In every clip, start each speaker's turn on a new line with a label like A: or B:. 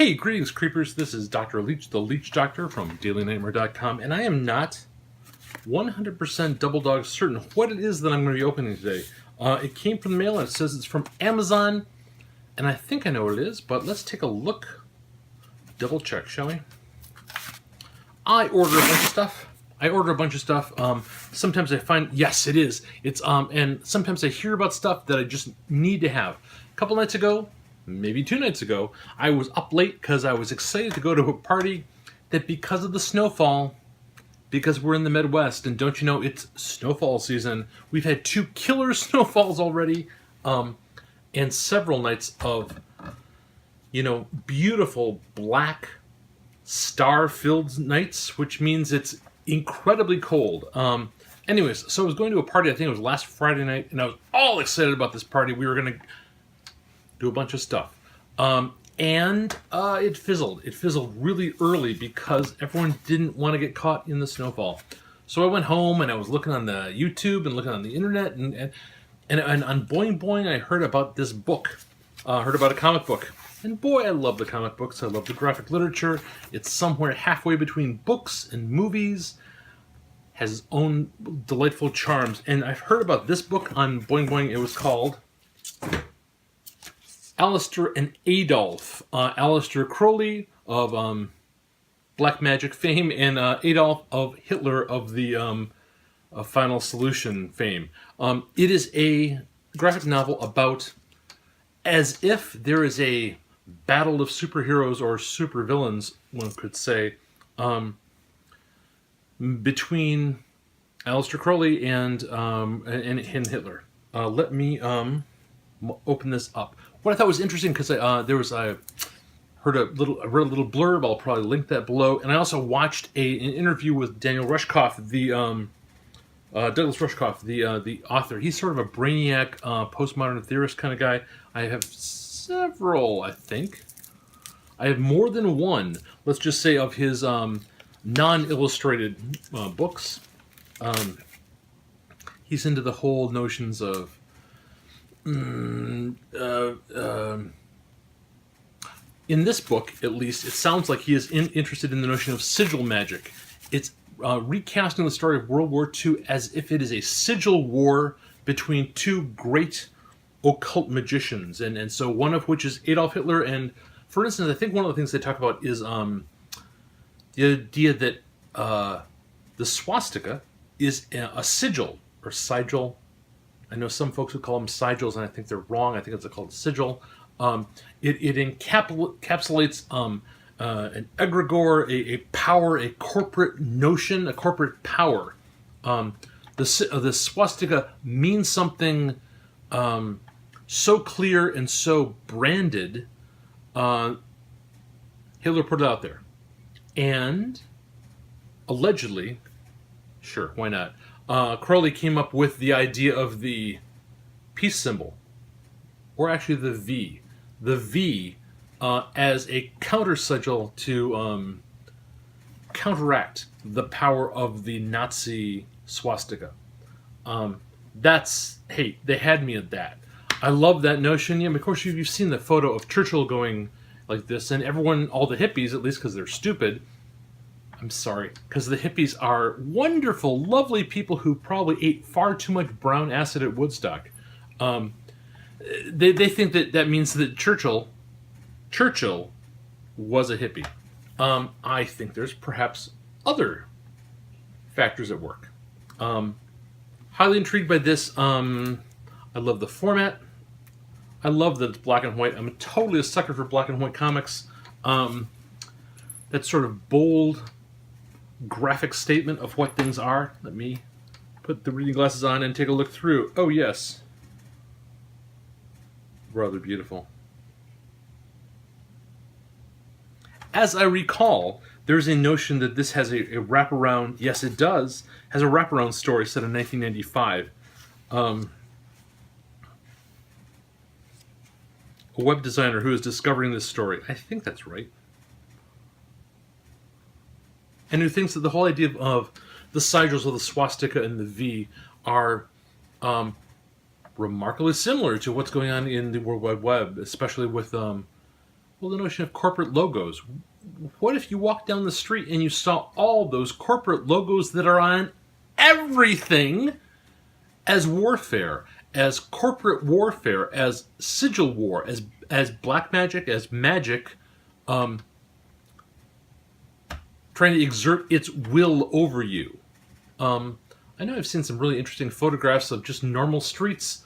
A: Hey, greetings, creepers. This is Dr. Leech, the Leech Doctor from DailyNightmare.com, and I am not 100% double dog certain what it is that I'm going to be opening today. It came from the mail, and it says it's from Amazon, and I think I know what it is, but let's take a look. Double check, shall we? I order a bunch of stuff. Sometimes I find, yes, it is. And sometimes I hear about stuff that I just need to have. A couple nights ago, maybe 2 nights ago, I was up late because I was excited to go to a party that, because of the snowfall, because we're in the Midwest, and don't you know, it's snowfall season. We've had 2 killer snowfalls already, and several nights of, beautiful black star-filled nights, which means it's incredibly cold. Anyways, so I was going to a party, I think it was last Friday night, and I was all excited about this party. We were going to do a bunch of stuff. And it fizzled. It fizzled really early because everyone didn't want to get caught in the snowfall. So I went home and I was looking on the YouTube and looking on the internet, and on Boing Boing I heard about this book. Heard about a comic book. And boy, I love the comic books. I love the graphic literature. It's somewhere halfway between books and movies. Has its own delightful charms. And I've heard about this book on Boing Boing. It was called Aleister and Adolf. Aleister Crowley of Black Magic fame, and Adolf of Hitler of the Final Solution fame. It is a graphic novel about as if there is a battle of superheroes or supervillains, one could say, between Aleister Crowley and Hitler. Let me open this up. What I thought was interesting, because I read a little blurb. I'll probably link that below. And I also watched an interview with Daniel Rushkoff, Douglas Rushkoff, the author. He's sort of a brainiac, postmodern theorist kind of guy. I have several, I think. I have more than one, let's just say, of his non-illustrated books. He's into the whole notions of in this book, at least, it sounds like he is interested in the notion of sigil magic. It's recasting the story of World War II as if it is a sigil war between 2 great occult magicians, and so one of which is Adolf Hitler. And for instance, I think one of the things they talk about is the idea that the swastika is a sigil, or sigil. I know some folks would call them sigils, and I think they're wrong. I think it's called a sigil. It encapsulates an egregore, a power, a corporate notion, a corporate power. The swastika means something so clear and so branded. Hitler put it out there. And allegedly, sure, why not? Crowley came up with the idea of the peace symbol, or actually the V. The V as a counter sigil to counteract the power of the Nazi swastika. Hey, they had me at that. I love that notion. Yeah, of course, you've seen the photo of Churchill going like this, and everyone, all the hippies, at least because they're stupid, I'm sorry, because the hippies are wonderful, lovely people who probably ate far too much brown acid at Woodstock. They think that means that Churchill was a hippie. I think there's perhaps other factors at work. Highly intrigued by this. I love the format. I love that it's black and white. I'm totally a sucker for black and white comics. That sort of bold graphic statement of what things are. Let me put the reading glasses on and take a look through. Oh, yes. Rather beautiful. As I recall, there's a notion that this has a wraparound. Yes, it does. Has a wraparound story set in 1995. A web designer who is discovering this story. I think that's right. And who thinks that the whole idea of the sigils of the swastika and the V are remarkably similar to what's going on in the World Wide Web, especially with Well, the notion of corporate logos. What if you walked down the street and you saw all those corporate logos that are on everything as warfare, as corporate warfare, as sigil war, as black magic, as magic, trying to exert its will over you. I know I've seen some really interesting photographs of just normal streets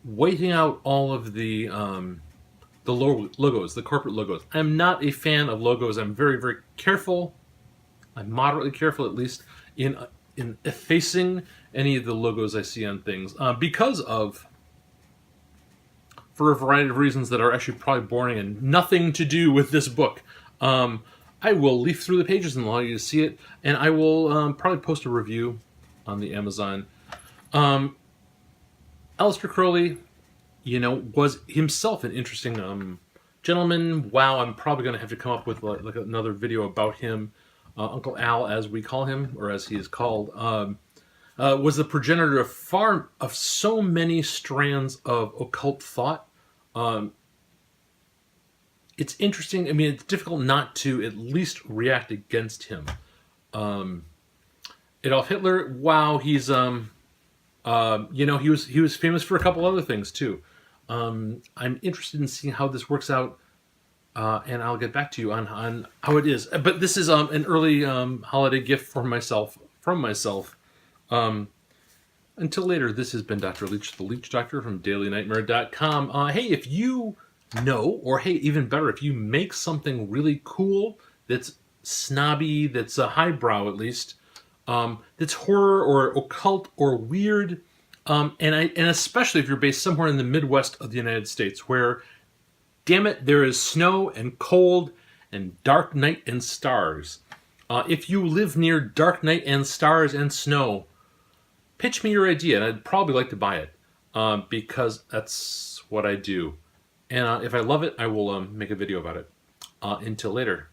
A: whiting out all of the logos, the corporate logos. I'm not a fan of logos. I'm very, very careful. I'm moderately careful, at least, in effacing any of the logos I see on things for a variety of reasons that are actually probably boring and nothing to do with this book. I will leaf through the pages and allow you to see it, and I will probably post a review on the Amazon. Aleister Crowley, was himself an interesting gentleman. Wow, I'm probably going to have to come up with like another video about him. Uncle Al, as we call him, or as he is called, was the progenitor of so many strands of occult thought. It's interesting. I mean, it's difficult not to at least react against him. Adolf Hitler, wow, he's he was famous for a couple other things too. I'm interested in seeing how this works out, and I'll get back to you on how it is. But this is an early holiday gift from myself. Until later, this has been Dr. Leech, the Leech Doctor from DailyNightmare.com. Hey, if you know, or hey, even better, if you make something really cool that's snobby, that's a highbrow at least, that's horror or occult or weird, and especially if you're based somewhere in the Midwest of the United States, where, damn it, there is snow and cold and dark night and stars. If you live near dark night and stars and snow, pitch me your idea, and I'd probably like to buy it, because that's what I do. And if I love it, I will make a video about it. Until later.